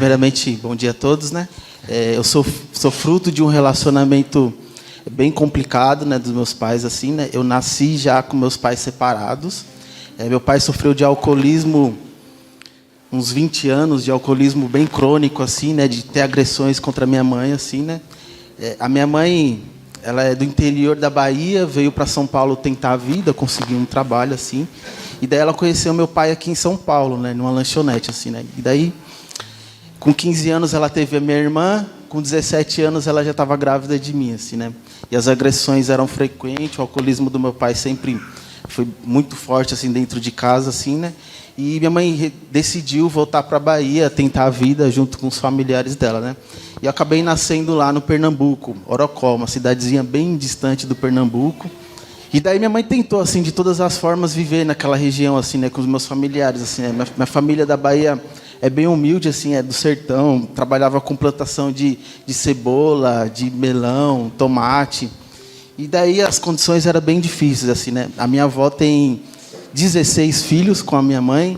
Primeiramente, bom dia a todos, né? Eu sou fruto de um relacionamento bem complicado, né, dos meus pais, assim, né? Eu nasci já com meus pais separados. Meu pai sofreu de alcoolismo, uns 20 anos de alcoolismo bem crônico, assim, né? De ter agressões contra a minha mãe, assim, né? A minha mãe, ela é do interior da Bahia, veio para São Paulo tentar a vida, conseguir um trabalho, assim. E daí ela conheceu meu pai aqui em São Paulo, né? Numa lanchonete, assim, né? E daí, com 15 anos, ela teve a minha irmã. Com 17 anos, ela já estava grávida de mim, assim, né? E as agressões eram frequentes, o alcoolismo do meu pai sempre foi muito forte, assim, dentro de casa, assim, né? E minha mãe decidiu voltar para a Bahia, tentar a vida junto com os familiares dela, né? E eu acabei nascendo lá no Pernambuco, Orocó, uma cidadezinha bem distante do Pernambuco. E daí minha mãe tentou, assim, de todas as formas, viver naquela região, assim, né, com os meus familiares, assim, né? Minha família da Bahia é bem humilde, assim, é do sertão, trabalhava com plantação de cebola, de melão, tomate. E daí as condições eram bem difíceis, assim, né? A minha avó tem 16 filhos com a minha mãe.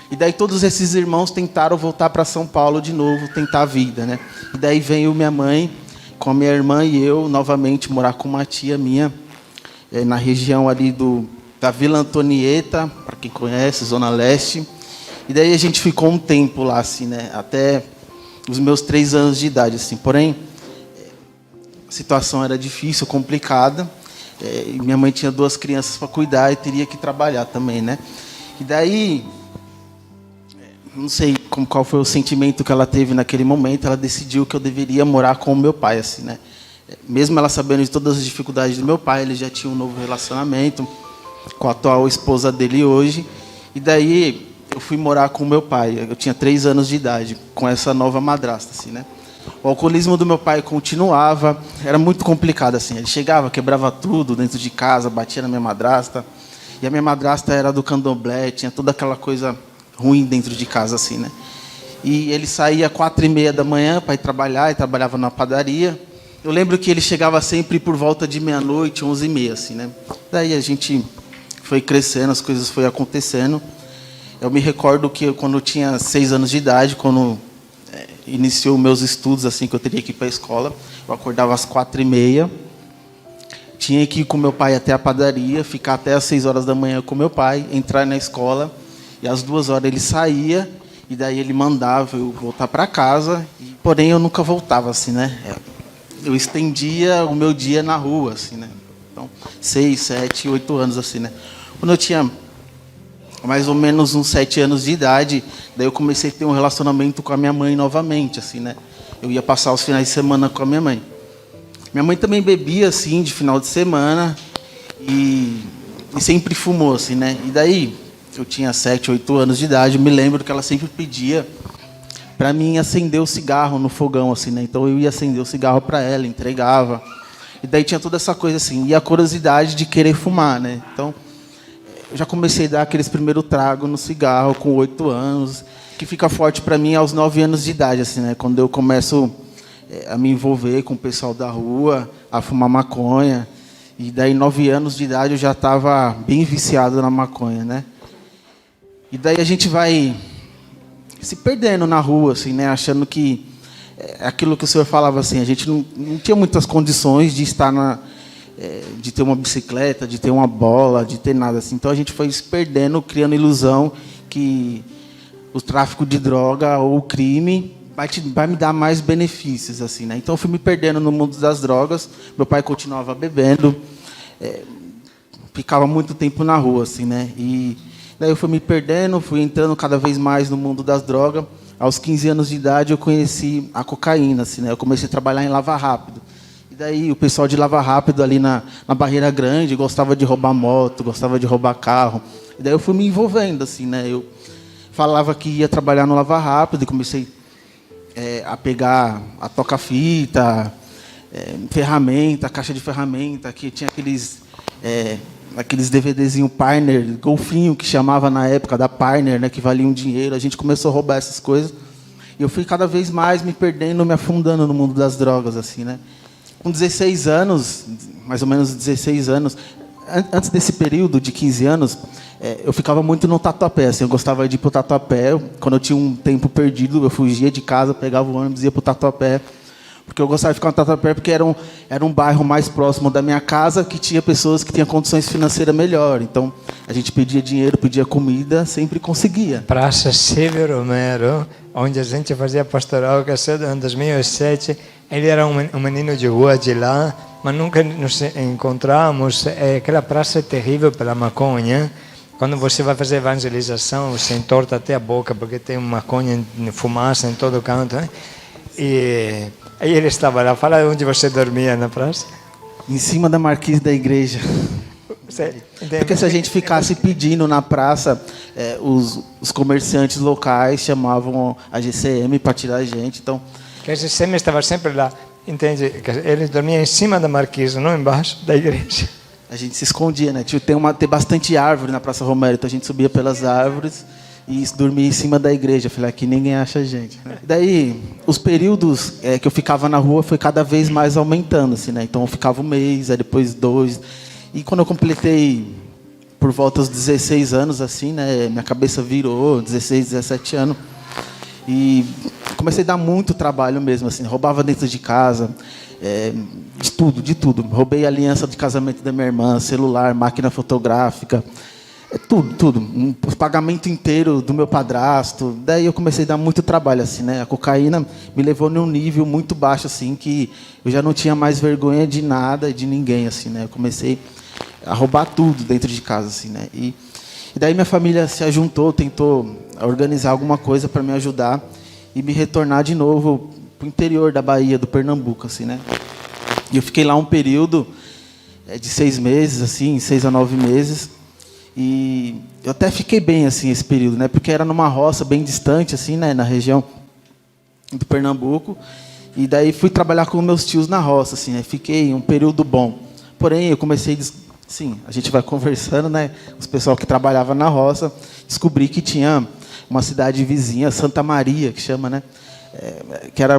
E daí todos esses irmãos tentaram voltar para São Paulo de novo, tentar a vida, né? E daí veio minha mãe com a minha irmã e eu novamente morar com uma tia minha, na região ali da Vila Antonieta, para quem conhece, Zona Leste. E daí a gente ficou um tempo lá, assim, né? Até os meus 3 anos de idade, assim. Porém, a situação era difícil, complicada. E minha mãe tinha 2 crianças para cuidar e teria que trabalhar também, né? E daí, não sei qual foi o sentimento que ela teve naquele momento, ela decidiu que eu deveria morar com o meu pai, assim, né? Mesmo ela sabendo de todas as dificuldades do meu pai, ele já tinha um novo relacionamento com a atual esposa dele hoje. E daí eu fui morar com o meu pai. Eu tinha 3 anos de idade, com essa nova madrasta, assim, né? O alcoolismo do meu pai continuava, era muito complicado, assim. Ele chegava, quebrava tudo dentro de casa, batia na minha madrasta. E a minha madrasta era do candomblé, tinha toda aquela coisa ruim dentro de casa, assim, né? E ele saía às 4h30 da manhã para ir trabalhar, e trabalhava na padaria. Eu lembro que ele chegava sempre por volta de meia-noite, 11h30, assim, né? Daí a gente foi crescendo, as coisas foram acontecendo. Eu me recordo que quando eu tinha 6 anos de idade, quando iniciou meus estudos, assim, que eu teria que ir para a escola, eu acordava às 4h30, tinha que ir com meu pai até a padaria, ficar até às 6 horas da manhã com meu pai, entrar na escola, e às 2 horas ele saía, e daí ele mandava eu voltar para casa, porém eu nunca voltava, assim, né? Eu estendia o meu dia na rua, assim, né? Então, 6, 7, 8 anos, assim, né? Quando eu tinha mais ou menos uns 7 anos de idade, daí eu comecei a ter um relacionamento com a minha mãe novamente, assim, né? Eu ia passar os finais de semana com a minha mãe. Minha mãe também bebia, assim, de final de semana e sempre fumou, assim, né? E daí, eu tinha 7, 8 anos de idade, eu me lembro que ela sempre pedia para mim acender o cigarro no fogão, assim, né? Então eu ia acender o cigarro para ela, entregava. E daí tinha toda essa coisa, assim, e a curiosidade de querer fumar, né? Então, eu já comecei a dar aqueles primeiros tragos no cigarro com 8 anos, que fica forte para mim aos 9 anos de idade, assim, né? Quando eu começo a me envolver com o pessoal da rua, a fumar maconha. E daí, 9 anos de idade, eu já estava bem viciado na maconha, né? E daí a gente vai se perdendo na rua, assim, né? Achando que aquilo que o senhor falava, assim, a gente não tinha muitas condições de estar de ter uma bicicleta, de ter uma bola, de ter nada assim. Então a gente foi se perdendo, criando ilusão que o tráfico de droga ou o crime vai me dar mais benefícios, assim, né? Então eu fui me perdendo no mundo das drogas. Meu pai continuava bebendo, ficava muito tempo na rua, assim, né? E daí eu fui me perdendo, fui entrando cada vez mais no mundo das drogas. Aos 15 anos de idade eu conheci a cocaína, assim, né? Eu comecei a trabalhar em Lava Rápido. E daí o pessoal de Lava Rápido ali na Barreira Grande gostava de roubar moto, gostava de roubar carro. E daí eu fui me envolvendo, assim, né? Eu falava que ia trabalhar no Lava Rápido e comecei a pegar a toca-fita, ferramenta, caixa de ferramenta, que tinha aqueles DVDzinho Pioneer, golfinho, que chamava na época da Pioneer, né, que valia um dinheiro. A gente começou a roubar essas coisas. E eu fui cada vez mais me perdendo, me afundando no mundo das drogas, assim, né? Com 16 anos, mais ou menos 16 anos, antes desse período de 15 anos, eu ficava muito no Tatuapé. Assim, eu gostava de ir para o Tatuapé. Quando eu tinha um tempo perdido, eu fugia de casa, pegava o ônibus e ia para o Tatuapé. Porque eu gostava de ficar no Tatuapé porque era um bairro mais próximo da minha casa, que tinha pessoas que tinham condições financeiras melhores. Então, a gente pedia dinheiro, pedia comida, sempre conseguia. Praça Severo Romero, onde a gente fazia pastoral casado em 2007. Ele era um menino de rua de lá, mas nunca nos encontramos. Aquela praça é terrível pela maconha. Quando você vai fazer evangelização, você entorta até a boca, porque tem maconha, fumaça em todo canto. Né? E aí ele estava lá. Fala onde você dormia na praça. Em cima da marquise da igreja. Porque se a gente ficasse pedindo na praça, os comerciantes locais chamavam a GCM para tirar a gente. Então, a GCM estava sempre lá. Entende? Ele dormia em cima da marquise, não embaixo da igreja. A gente se escondia, né? Tem bastante árvore na Praça Romero, então a gente subia pelas árvores e dormia em cima da igreja. Falei, aqui ninguém acha a gente. Daí, os períodos que eu ficava na rua foi cada vez mais aumentando, assim, né? Então eu ficava um mês, aí depois 2. E quando eu completei por volta dos 16 anos, assim, né? Minha cabeça virou, 16, 17 anos. E comecei a dar muito trabalho mesmo, assim. Roubava dentro de casa, de tudo. Roubei a aliança de casamento da minha irmã, celular, máquina fotográfica. Tudo. O pagamento inteiro do meu padrasto. Daí eu comecei a dar muito trabalho, assim, né? A cocaína me levou num nível muito baixo, assim, que eu já não tinha mais vergonha de nada e de ninguém, assim, né? Eu comecei a roubar tudo dentro de casa, assim, né? E daí minha família se ajuntou, tentou organizar alguma coisa para me ajudar e me retornar de novo para o interior da Bahia, do Pernambuco, assim, né? E eu fiquei lá um período de 6 meses, assim, 6 a 9 meses. E eu até fiquei bem, assim, esse período, né? Porque era numa roça bem distante, assim, né? Na região do Pernambuco. E daí fui trabalhar com meus tios na roça, assim, né? Fiquei um período bom. Porém, eu comecei, sim, a gente vai conversando, né? Os pessoal que trabalhava na roça, descobri que tinha uma cidade vizinha, Santa Maria, que chama, né? Que era,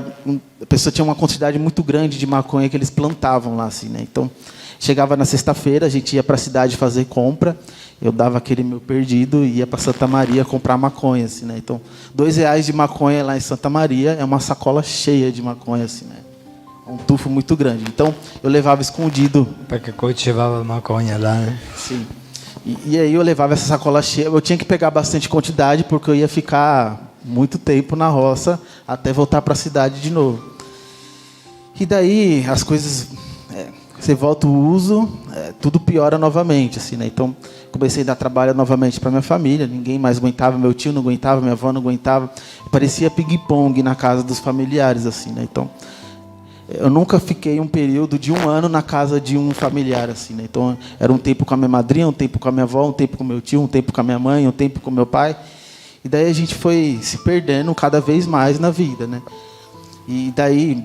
a pessoa tinha uma quantidade muito grande de maconha que eles plantavam lá, assim, né? Então, chegava na sexta-feira, a gente ia para a cidade fazer compra. Eu dava aquele meu perdido e ia para Santa Maria comprar maconha, assim, né? Então, R$2 de maconha lá em Santa Maria é uma sacola cheia de maconha, assim, né? Um tufo muito grande. Então, eu levava escondido. Porque cultivava maconha lá, né? Sim. E aí eu levava essa sacola cheia. Eu tinha que pegar bastante quantidade porque eu ia ficar muito tempo na roça até voltar para a cidade de novo. E daí as coisas, você volta o uso, tudo piora novamente, assim, né? Então comecei a dar trabalho novamente para minha família. Ninguém mais aguentava, meu tio não aguentava, minha avó não aguentava. Parecia ping-pong na casa dos familiares, assim, né? Então eu nunca fiquei um período de 1 ano na casa de um familiar, assim, né? Então era um tempo com a minha madrinha, um tempo com a minha avó, um tempo com meu tio, um tempo com a minha mãe, um tempo com meu pai. E daí a gente foi se perdendo cada vez mais na vida, né? E daí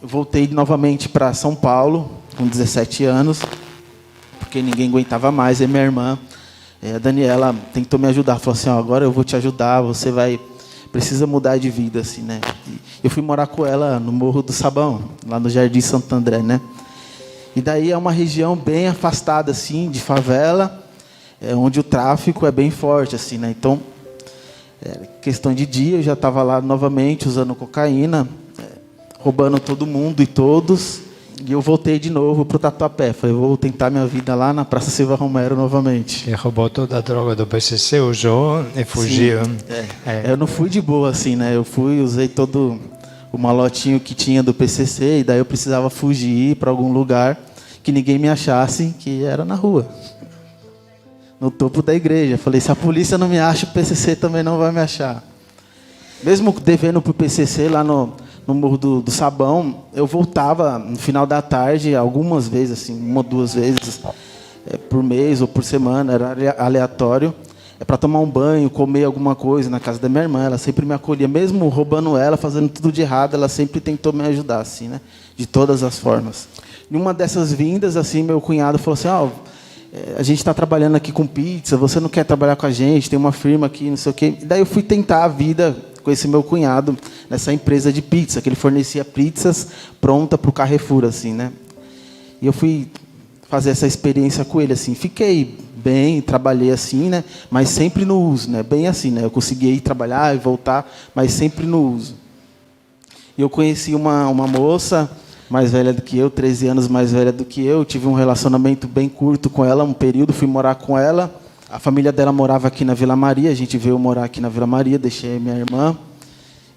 eu voltei novamente para São Paulo com 17 anos, porque ninguém aguentava mais. E minha irmã, a Daniela, tentou me ajudar. Falou assim, agora eu vou te ajudar, você precisa mudar de vida, assim, né? E eu fui morar com ela no Morro do Sabão, lá no Jardim Santo André, né? E daí é uma região bem afastada, assim, de favela, onde o tráfico é bem forte, assim, né? Então, questão de dia, eu já estava lá novamente usando cocaína, roubando todo mundo e todos, e eu voltei de novo para o Tatuapé. Falei, vou tentar minha vida lá na Praça Silva Romero novamente. E roubou toda a droga do PCC, usou e fugiu. Eu não fui de boa, assim, né? Eu usei todo o malotinho que tinha do PCC, e daí eu precisava fugir para algum lugar que ninguém me achasse, que era na rua. No topo da igreja. Falei, se a polícia não me acha, o PCC também não vai me achar. Mesmo devendo para o PCC lá no Morro do Sabão, eu voltava no final da tarde, algumas vezes, assim, 1 ou 2 vezes por mês ou por semana, era aleatório, para tomar um banho, comer alguma coisa na casa da minha irmã. Ela sempre me acolhia, mesmo roubando ela, fazendo tudo de errado, ela sempre tentou me ajudar, assim, né? De todas as formas. Em uma dessas vindas, assim, meu cunhado falou assim, a gente está trabalhando aqui com pizza, você não quer trabalhar com a gente, tem uma firma aqui, não sei o quê. E daí eu fui tentar a vida com esse meu cunhado nessa empresa de pizza, que ele fornecia pizzas pronta para o Carrefour, assim, né? E eu fui fazer essa experiência com ele, assim. Fiquei bem, trabalhei assim, né? Mas sempre no uso, né? Bem assim, né? Eu conseguia ir trabalhar e voltar, mas sempre no uso. E eu conheci uma moça mais velha do que eu, 13 anos mais velha do que eu. Tive um relacionamento bem curto com ela, um período, fui morar com ela. A família dela morava aqui na Vila Maria, a gente veio morar aqui na Vila Maria, deixei minha irmã.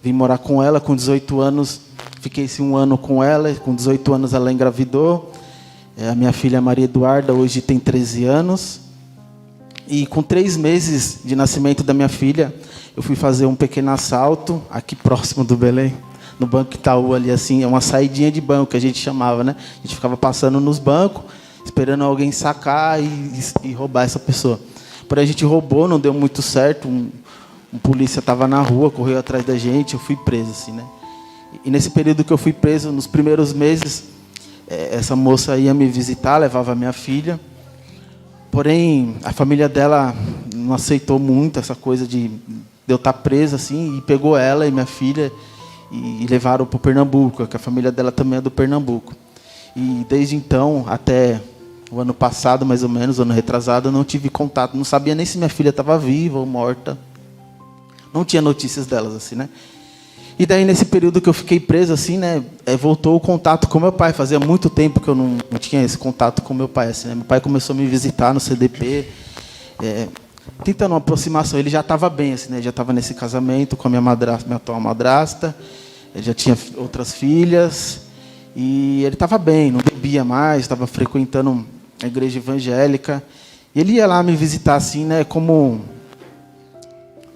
Vim morar com ela, com 18 anos, fiquei um ano com ela, com 18 anos ela engravidou. A minha filha Maria Eduarda hoje tem 13 anos. E com 3 meses de nascimento da minha filha, eu fui fazer um pequeno assalto, aqui próximo do Belém, no Banco Itaú, ali assim, é uma saidinha de banco que a gente chamava, né? A gente ficava passando nos bancos, esperando alguém sacar e roubar essa pessoa. Porém, a gente roubou, não deu muito certo, um polícia estava na rua, correu atrás da gente, eu fui preso, assim, né? E nesse período que eu fui preso, nos primeiros meses, essa moça ia me visitar, levava a minha filha. Porém, a família dela não aceitou muito essa coisa de eu estar presa, assim, e pegou ela e minha filha e levaram para o Pernambuco, que a família dela também é do Pernambuco. E desde então, até o ano passado, mais ou menos, ano retrasado, eu não tive contato, não sabia nem se minha filha estava viva ou morta. Não tinha notícias delas, assim, né? E daí, nesse período que eu fiquei preso, assim, né, voltou o contato com meu pai. Fazia muito tempo que eu não tinha esse contato com meu pai, assim, né? Meu pai começou a me visitar no CDP, tentando uma aproximação. Ele já estava bem, assim, né? Já estava nesse casamento com a minha atual madrasta. Ele já tinha outras filhas. E ele estava bem, não bebia mais, estava frequentando a igreja evangélica. E ele ia lá me visitar, assim, né, como,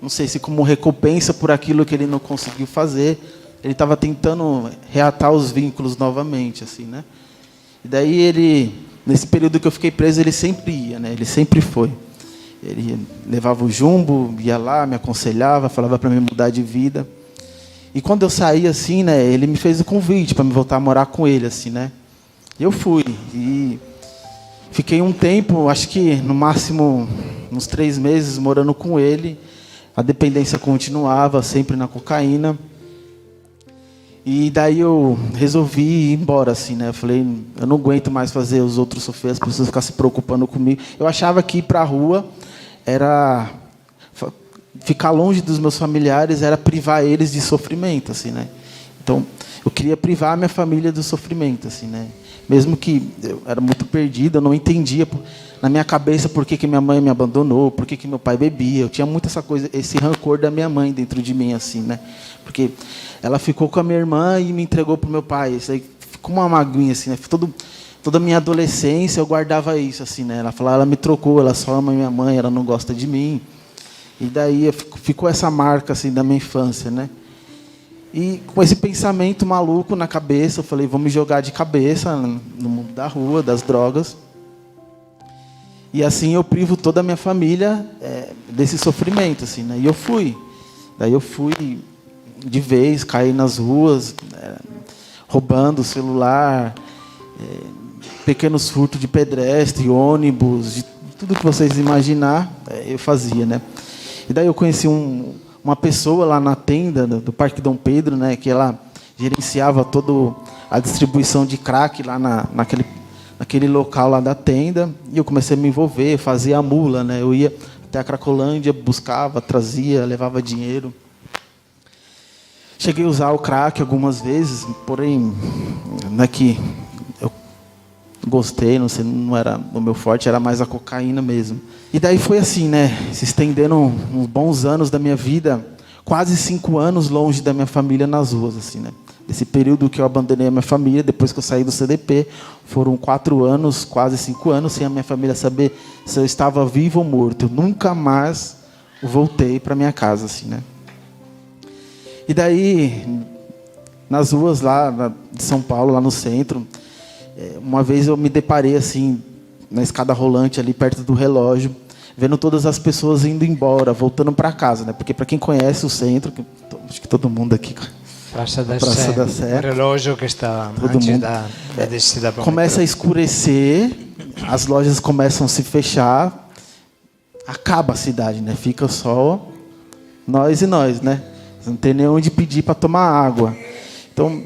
não sei se como recompensa por aquilo que ele não conseguiu fazer. Ele estava tentando reatar os vínculos novamente, assim, né? E daí ele, nesse período que eu fiquei preso, ele sempre ia, né? Ele sempre foi. Ele levava o jumbo, ia lá, me aconselhava, falava para mim mudar de vida. E quando eu saí, assim, né, ele me fez o convite para me voltar a morar com ele, assim, né? E eu fui. E fiquei um tempo, acho que no máximo uns 3 meses morando com ele. A dependência continuava, sempre na cocaína. E daí eu resolvi ir embora, assim, né? Eu falei, eu não aguento mais fazer os outros sofrer, as pessoas ficarem se preocupando comigo. Eu achava que ir para a rua era ficar longe dos meus familiares, era privar eles de sofrimento, assim, né? Então, eu queria privar a minha família do sofrimento, assim, né? Mesmo que eu era muito perdido, eu não entendia na minha cabeça por que minha mãe me abandonou, por que meu pai bebia. Eu tinha muito essa coisa, esse rancor da minha mãe dentro de mim, assim, né? Porque ela ficou com a minha irmã e me entregou para o meu pai. Isso aí ficou uma maguinha, assim, né? Toda a minha adolescência eu guardava isso, assim, né? Ela falava, ela me trocou, ela só ama minha mãe, ela não gosta de mim. E daí ficou essa marca, assim, da minha infância, né? E com esse pensamento maluco na cabeça, eu falei, vou me jogar de cabeça no mundo da rua, das drogas. E assim eu privo toda a minha família desse sofrimento, assim, né? E eu fui. Daí eu fui de vez, caí nas ruas, roubando celular, pequenos furtos de pedestre, ônibus, de tudo que vocês imaginar, eu fazia, né? E daí eu conheci uma pessoa lá na tenda do Parque Dom Pedro, né, que ela gerenciava toda a distribuição de crack lá naquele local lá da tenda. E eu comecei a me envolver, fazia a mula, né? Eu ia até a Cracolândia, buscava, trazia, levava dinheiro. Cheguei a usar o crack algumas vezes, porém, não é que eu gostei, não sei, não era o meu forte, era mais a cocaína mesmo. E daí foi assim, né, se estendendo uns bons anos da minha vida, quase 5 anos longe da minha família nas ruas, assim, né. Esse período que eu abandonei a minha família, depois que eu saí do CDP, foram 4 anos, quase 5 anos, sem a minha família saber se eu estava vivo ou morto. Eu nunca mais voltei para minha casa, assim, né. E daí, nas ruas lá de São Paulo, lá no centro, uma vez eu me deparei assim, na escada rolante ali perto do relógio, vendo todas as pessoas indo embora, voltando para casa, né? Porque para quem conhece o centro, acho que todo mundo aqui, Praça da Sé, o relógio que está antes da descida para o começa a escurecer, as lojas começam a se fechar, acaba a cidade, né? Fica só nós e nós, né? Não tem nem onde pedir para tomar água. Então,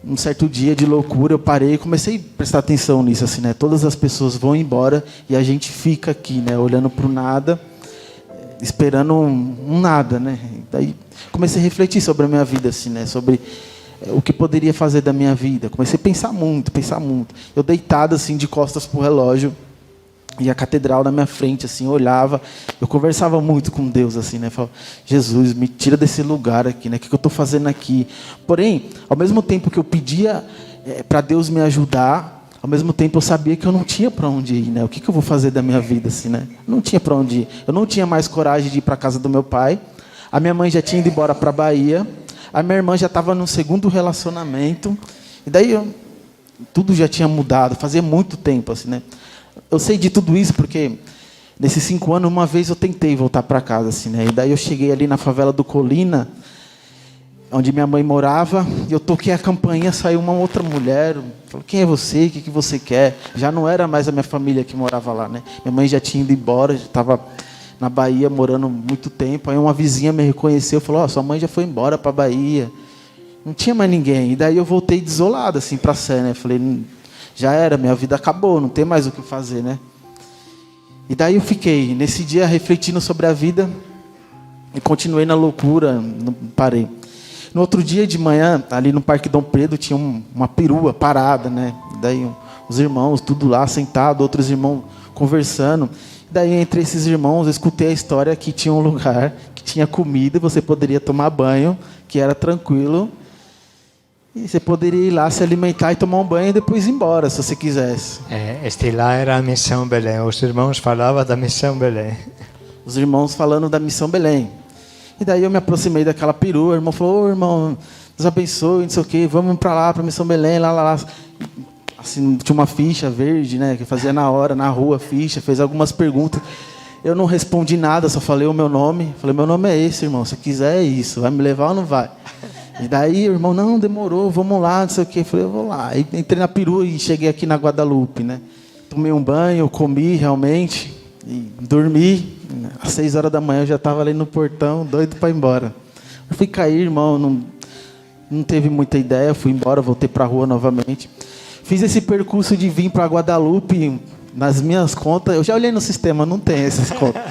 um certo dia de loucura, eu parei e comecei a prestar atenção nisso, assim, né? Todas as pessoas vão embora e a gente fica aqui, né? Olhando para o nada, esperando um nada, né? Daí comecei a refletir sobre a minha vida, assim, né? Sobre o que poderia fazer da minha vida. Comecei a pensar muito, pensar muito. Eu deitado, assim, de costas para o relógio, e a catedral na minha frente, assim, eu olhava, eu conversava muito com Deus, assim, né? Falava, Jesus, me tira desse lugar aqui, né? O que eu estou fazendo aqui? Porém, ao mesmo tempo que eu pedia para Deus me ajudar, ao mesmo tempo eu sabia que eu não tinha para onde ir, né? O que eu vou fazer da minha vida, assim, né? Não tinha para onde ir. Eu não tinha mais coragem de ir para a casa do meu pai. A minha mãe já tinha ido embora para a Bahia. A minha irmã já estava num segundo relacionamento. E daí tudo já tinha mudado, fazia muito tempo, assim, né? Eu sei de tudo isso porque nesses 5 anos, uma vez eu tentei voltar para casa, assim, né? E daí eu cheguei ali na favela do Colina, onde minha mãe morava, e eu toquei a campainha, saiu uma outra mulher, falou, quem é você? O que você quer? Já não era mais a minha família que morava lá, né? Minha mãe já tinha ido embora, já estava na Bahia morando muito tempo. Aí uma vizinha me reconheceu, falou, sua mãe já foi embora para a Bahia. Não tinha mais ninguém. E daí eu voltei desolado, assim, para a Sé, né? Falei, já era, minha vida acabou, não tem mais o que fazer, né? E daí eu fiquei, nesse dia, refletindo sobre a vida e continuei na loucura, não parei. No outro dia de manhã, ali no Parque Dom Pedro, tinha uma perua parada, né? Daí os irmãos, tudo lá, sentado, outros irmãos conversando. Daí, entre esses irmãos, eu escutei a história que tinha um lugar, que tinha comida, você poderia tomar banho, que era tranquilo. E você poderia ir lá se alimentar e tomar um banho e depois ir embora, se você quisesse. Este lá era a Missão Belém. Os irmãos falavam da Missão Belém. Os irmãos falando da Missão Belém. E daí eu me aproximei daquela perua. O irmão falou, irmão, Deus abençoe, não sei o quê, vamos para lá, para a Missão Belém, lá. Assim, tinha uma ficha verde, né, que fazia na hora, na rua, ficha, fez algumas perguntas. Eu não respondi nada, só falei o meu nome. Falei, meu nome é esse, irmão, se quiser é isso, vai me levar ou não vai? E daí o irmão, não, demorou, vamos lá, não sei o quê. Eu falei, eu vou lá. Aí entrei na perua e cheguei aqui na Guadalupe, né? Tomei um banho, comi realmente, e dormi. Às 6 horas da manhã eu já estava ali no portão, doido para ir embora. Eu fui cair, irmão, não teve muita ideia, fui embora, voltei para a rua novamente. Fiz esse percurso de vir para Guadalupe, nas minhas contas, eu já olhei no sistema, não tem essas contas.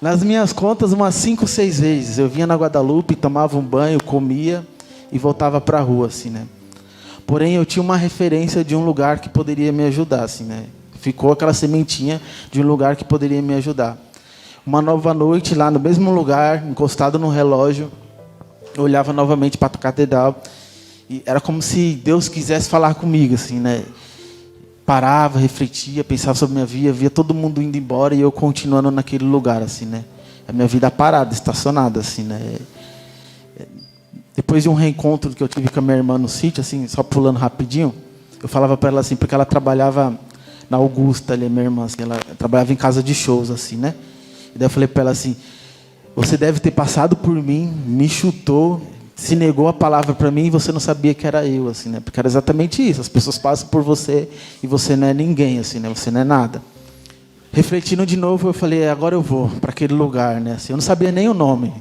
Nas minhas contas, umas 5, 6 vezes. Eu vinha na Guadalupe, tomava um banho, comia e voltava para a rua, assim, né? Porém, eu tinha uma referência de um lugar que poderia me ajudar, assim, né? Ficou aquela sementinha de um lugar que poderia me ajudar. Uma nova noite, lá no mesmo lugar, encostado no relógio, eu olhava novamente para a catedral e era como se Deus quisesse falar comigo, assim, né? Parava, refletia, pensava sobre a minha vida, via todo mundo indo embora e eu continuando naquele lugar, assim, né? A minha vida parada, estacionada, assim, né? Depois de um reencontro que eu tive com a minha irmã no sítio, assim, só pulando rapidinho, eu falava para ela assim, porque ela trabalhava na Augusta, ali, minha irmã, assim, ela trabalhava em casa de shows, assim, né? E daí eu falei para ela assim, você deve ter passado por mim, me chutou, se negou a palavra para mim e você não sabia que era eu, assim, né? Porque era exatamente isso, as pessoas passam por você e você não é ninguém, assim, né? Você não é nada. Refletindo de novo, eu falei, agora eu vou para aquele lugar, né? Assim, eu não sabia nem o nome.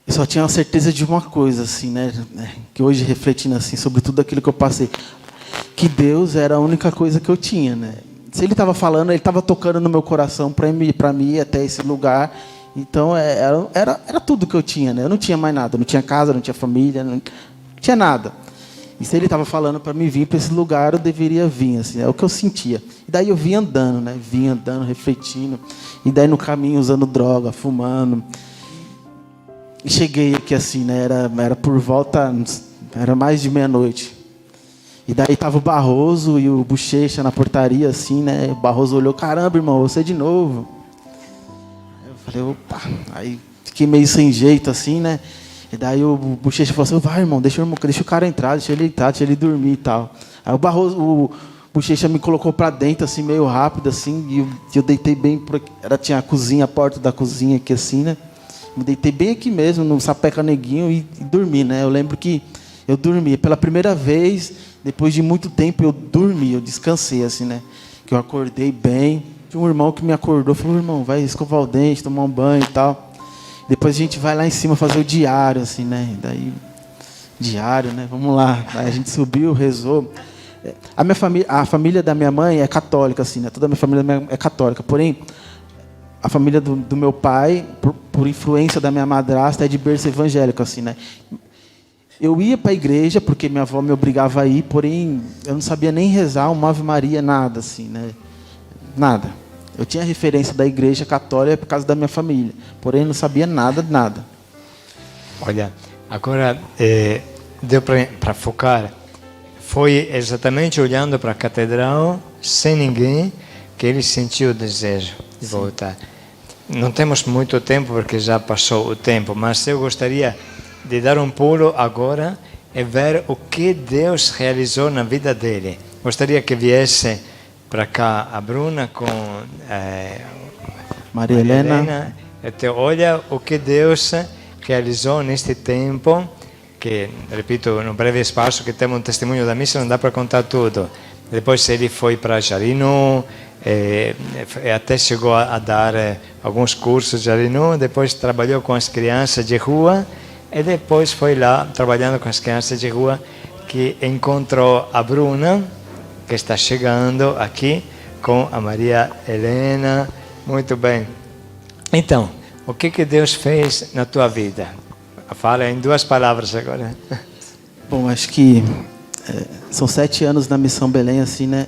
Eu só tinha a certeza de uma coisa, assim, né? Que hoje, refletindo assim sobre tudo aquilo que eu passei, que Deus era a única coisa que eu tinha, né? Se Ele estava falando, Ele estava tocando no meu coração para mim ir até esse lugar. Então, era tudo que eu tinha, né? Eu não tinha mais nada. Não tinha casa, não tinha família, não tinha nada. E se Ele estava falando para mim vir para esse lugar, eu deveria vir, assim. É o que eu sentia. E daí eu vinha andando, né? Vinha andando, refletindo. E daí no caminho usando droga, fumando. E cheguei aqui assim, né? Era por volta, era mais de meia-noite. E daí tava o Barroso e o Bochecha na portaria, assim, né? O Barroso olhou, caramba, irmão, você de novo. Eu falei, opa. Aí fiquei meio sem jeito, assim, né? E daí o Bochecha falou assim, vai, irmão, deixa o cara entrar, deixa ele entrar, deixa ele dormir e tal. Aí o Bochecha me colocou pra dentro, assim, meio rápido, assim, e eu deitei bem por aqui. Tinha a cozinha, a porta da cozinha aqui, assim, né? Me deitei bem aqui mesmo, no sapeca neguinho, e dormi, né? Eu lembro que eu dormi. Pela primeira vez, depois de muito tempo, eu dormi, eu descansei, assim, né? Que eu acordei bem. Tinha um irmão que me acordou, falou, irmão, vai escovar o dente, tomar um banho e tal. Depois a gente vai lá em cima fazer o diário, assim, né? Daí diário, né? Vamos lá. Aí a gente subiu, rezou. A família da minha mãe é católica, assim, né? Toda a minha família é católica. Porém, a família do meu pai, por influência da minha madrasta, é de berço evangélico, assim, né? Eu ia para a igreja porque minha avó me obrigava a ir, porém eu não sabia nem rezar uma Ave Maria, nada, assim, né? Nada. Eu tinha referência da igreja católica por causa da minha família, porém não sabia nada. Olha, agora deu para focar. Foi exatamente olhando para a catedral, sem ninguém, que ele sentiu o desejo de voltar. Não temos muito tempo, porque já passou o tempo, mas eu gostaria de dar um pulo agora e ver o que Deus realizou na vida dele. Gostaria que viesse para cá a Bruna com Maria Helena. Então, olha o que Deus realizou neste tempo, que, repito, no breve espaço que temos um testemunho da missa, não dá para contar tudo. Depois ele foi para Jarinu, até chegou a dar alguns cursos de Jarinu, depois trabalhou com as crianças de rua, e depois foi lá, trabalhando com as crianças de rua, que encontrou a Bruna, que está chegando aqui, com a Maria Helena. Muito bem. Então, o que Deus fez na tua vida? Fala em 2 palavras agora. Bom, acho que são 7 anos na Missão Belém, assim, né?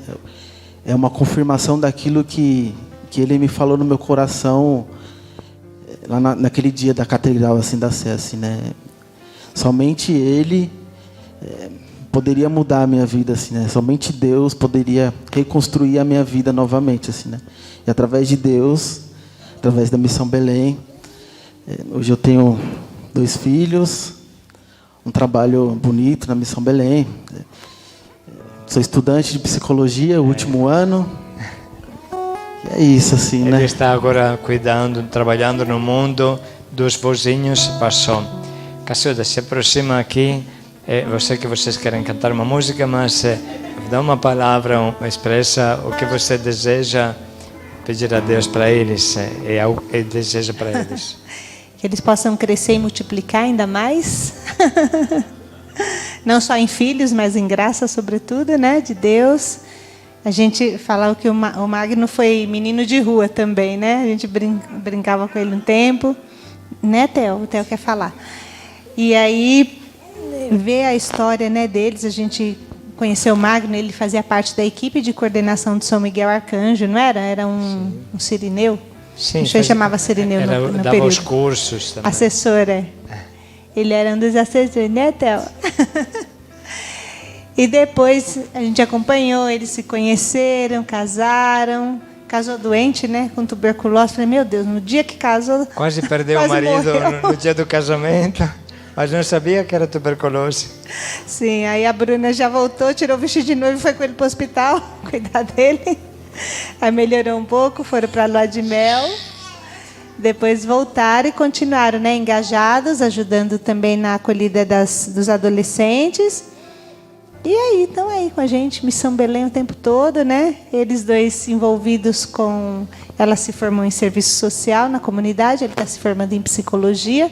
É uma confirmação daquilo que ele me falou no meu coração lá naquele dia da catedral, assim, da Sé, assim, né? Somente Ele poderia mudar a minha vida, assim, né? Somente Deus poderia reconstruir a minha vida novamente, assim, né? E através de Deus, através da Missão Belém, hoje eu tenho 2 filhos, um trabalho bonito na Missão Belém. Sou estudante de psicologia, último ano. E é isso, assim, né? Ele está agora cuidando, trabalhando no mundo dos vozinhos. Passou. Cacilda, se aproxima aqui. Eu sei que vocês querem cantar uma música, mas dá uma palavra, expressa o que você deseja pedir a Deus para eles e deseja para eles. Que eles possam crescer e multiplicar ainda mais. Não só em filhos, mas em graça, sobretudo, né, de Deus. A gente falava que o Magno foi menino de rua também, né? A gente brincava com ele um tempo. Né, Theo? O Theo quer falar. E aí, ver a história, né, deles, a gente conheceu o Magno, ele fazia parte da equipe de coordenação de São Miguel Arcanjo, não era? Era um sirineu? Sim. Não sei se chamava sirineu no dava período. os cursos também. Assessor, Ele era um dos assessores, né, Theo? E depois a gente acompanhou, eles se conheceram, casaram. Casou doente, né? Com tuberculose. Falei, meu Deus, no dia que casou... Quase perdeu o marido no dia do casamento, mas não sabia que era tuberculose. Sim, aí a Bruna já voltou, tirou o vestido de noivo e foi com ele para o hospital, cuidar dele. Aí melhorou um pouco, foram para a lua de mel. Depois voltaram e continuaram, né, engajados, ajudando também na acolhida dos adolescentes. E aí, estão aí com a gente, Missão Belém o tempo todo, né? Eles 2 envolvidos com... Ela se formou em serviço social na comunidade, ele está se formando em psicologia.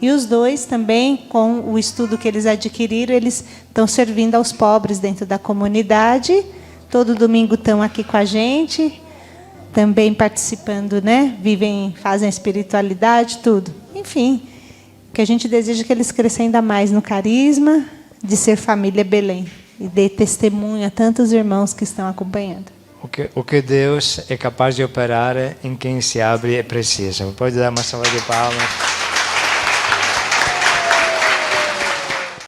E os 2 também, com o estudo que eles adquiriram, eles estão servindo aos pobres dentro da comunidade. Todo domingo estão aqui com a gente, também participando, né? Fazem a espiritualidade, tudo. Enfim, o que a gente deseja é que eles cresçam ainda mais no carisma de ser família Belém e dê testemunho a tantos irmãos que estão acompanhando. O que Deus é capaz de operar em quem se abre e precisa. Pode dar uma salva de palmas.